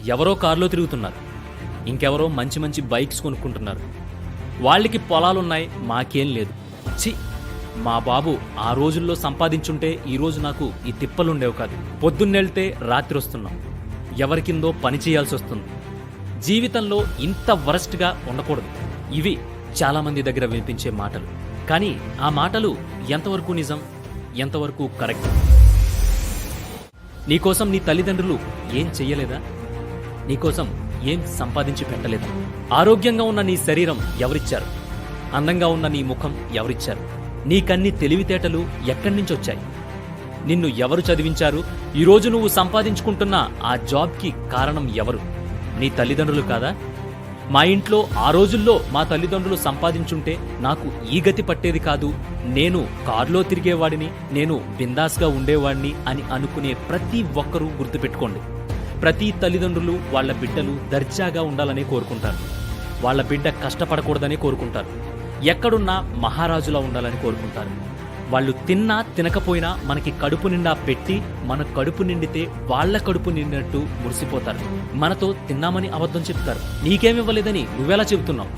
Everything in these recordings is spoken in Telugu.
ఎవరో కారులో తిరుగుతున్నారు, ఇంకెవరో మంచి మంచి బైక్స్ కొనుక్కుంటున్నారు. వాళ్ళకి పొలాలున్నాయి, మాకేం లేదు. ఛీ, మా బాబు ఆ రోజుల్లో సంపాదించుంటే ఈరోజు నాకు ఈ తిప్పలుండేవి కాదు. పొద్దున్నెళ్తే రాత్రి వస్తున్నాం, ఎవరికిందో పని చేయాల్సి వస్తుంది. జీవితంలో ఇంత వరస్ట్గా ఉండకూడదు. ఇవి చాలామంది దగ్గర వినిపించే మాటలు. కానీ ఆ మాటలు ఎంతవరకు నిజం, ఎంతవరకు కరెక్ట్? నీకోసం నీ తల్లిదండ్రులు ఏం చెయ్యలేదా? నీకోసం ఏం సంపాదించి పెట్టలేదా? ఆరోగ్యంగా ఉన్న నీ శరీరం ఎవరిచ్చారు? అందంగా ఉన్న నీ ముఖం ఎవరిచ్చారు? నీకన్ని తెలివితేటలు ఎక్కడి నుంచి వచ్చాయి? నిన్ను ఎవరు చదివించారు? ఈరోజు నువ్వు సంపాదించుకుంటున్న ఆ జాబ్కి కారణం ఎవరు? నీ తల్లిదండ్రులు కాదా? మా ఇంట్లో ఆ రోజుల్లో మా తల్లిదండ్రులు సంపాదించుంటే నాకు ఈ గతి పట్టేది కాదు, నేను కారులో తిరిగేవాడిని, నేను బిందాస్గా ఉండేవాడిని అని అనుకునే ప్రతి ఒక్కరూ గుర్తుపెట్టుకోండి. ప్రతి తల్లిదండ్రులు వాళ్ళ బిడ్డలు దర్జాగా ఉండాలనే కోరుకుంటారు. వాళ్ళ బిడ్డ కష్టపడకూడదనే కోరుకుంటారు. ఎక్కడున్నా మహారాజులా ఉండాలని కోరుకుంటారు. వాళ్ళు తిన్నా తినకపోయినా మనకి కడుపు నిండా పెట్టి మన కడుపు నిండితే వాళ్ళ కడుపు నిండినట్టు మురిసిపోతారు. మనతో తిన్నామని అబద్ధం చెప్తారు. నీకేమివ్వలేదని నువ్వెలా చెబుతున్నావు?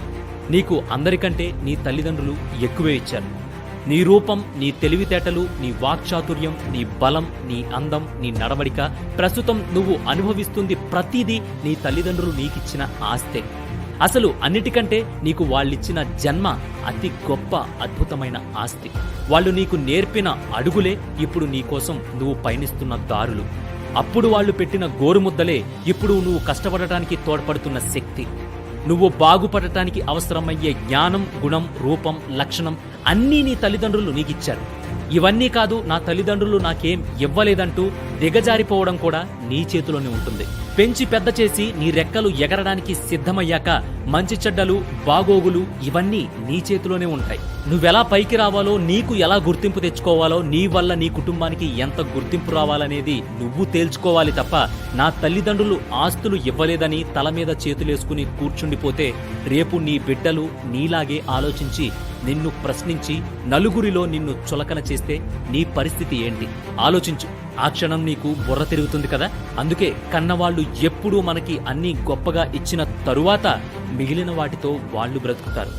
నీకు అందరికంటే నీ తల్లిదండ్రులు ఎక్కువే ఇచ్చారు. నీ రూపం, నీ తెలివితేటలు, నీ వాక్చాతుర్యం, నీ బలం, నీ అందం, నీ నడవడిక, ప్రస్తుతం నువ్వు అనుభవిస్తుంది ప్రతిదీ నీ తల్లిదండ్రులు నీకిచ్చిన ఆస్తే. అసలు అన్నిటికంటే నీకు వాళ్ళిచ్చిన జన్మ అతి గొప్ప అద్భుతమైన ఆస్తి. వాళ్ళు నీకు నేర్పిన అడుగులే ఇప్పుడు నీకోసం నువ్వు పయనిస్తున్న దారులు. అప్పుడు వాళ్ళు పెట్టిన గోరుముద్దలే ఇప్పుడు నువ్వు కష్టపడటానికి తోడ్పడుతున్న శక్తి. నువ్వు బాగుపడటానికి అవసరమయ్యే జ్ఞానం, గుణం, రూపం, లక్షణం అన్నీ నీ తల్లిదండ్రులు నీకిచ్చారు. ఇవన్నీ కాదు, నా తల్లిదండ్రులు నాకేం ఇవ్వలేదంటూ దిగజారిపోవడం కూడా నీ చేతిలోనే ఉంటుంది. పెంచి పెద్ద చేసి నీ రెక్కలు ఎగరడానికి సిద్ధమయ్యాక మంచి చెడ్డలు, బాగోగులు ఇవన్నీ నీ చేతిలోనే ఉంటాయి. నువ్వెలా పైకి రావాలో, నీకు ఎలా గుర్తింపు తెచ్చుకోవాలో, నీ వల్ల నీ కుటుంబానికి ఎంత గుర్తింపు రావాలనేది నువ్వు తేల్చుకోవాలి తప్ప నా తల్లిదండ్రులు ఆస్తులు ఇవ్వలేదని తల మీద చేతులేసుకుని కూర్చుండిపోతే రేపు నీ బిడ్డలు నీలాగే ఆలోచించి నిన్ను ప్రశ్నించి నలుగురిలో నిన్ను చులకన చేస్తే నీ పరిస్థితి ఏంటి? ఆలోచించు. ఆ క్షణం నీకు బుర్ర తిరుగుతుంది కదా. అందుకే కన్నవాళ్లు ఎప్పుడూ మనకి అన్నీ గొప్పగా ఇచ్చిన తరువాత మిగిలిన వాటితో వాళ్ళు బ్రతుకుతారు.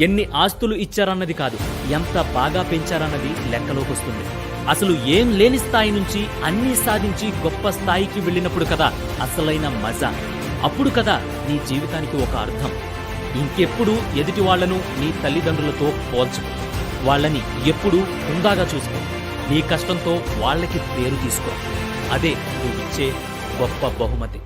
ఎన్ని ఆస్తులు ఇచ్చారన్నది కాదు, ఎంత బాగా పెంచారన్నది లెక్కలోకి వస్తుంది. అసలు ఏం లేని స్థాయి నుంచి అన్నీ సాధించి గొప్ప స్థాయికి వెళ్ళినప్పుడు కదా అసలైన మజా. అప్పుడు కదా నీ జీవితానికి ఒక అర్థం. ఇంకెప్పుడు ఎదుటి వాళ్లను నీ తల్లిదండ్రులతో పోల్చుకో. వాళ్ళని ఎప్పుడూ హుందాగా చూసుకో. నీ కష్టంతో వాళ్ళకి పేరు తీసుకో. అదే నువ్విచ్చే గొప్ప బహుమతి.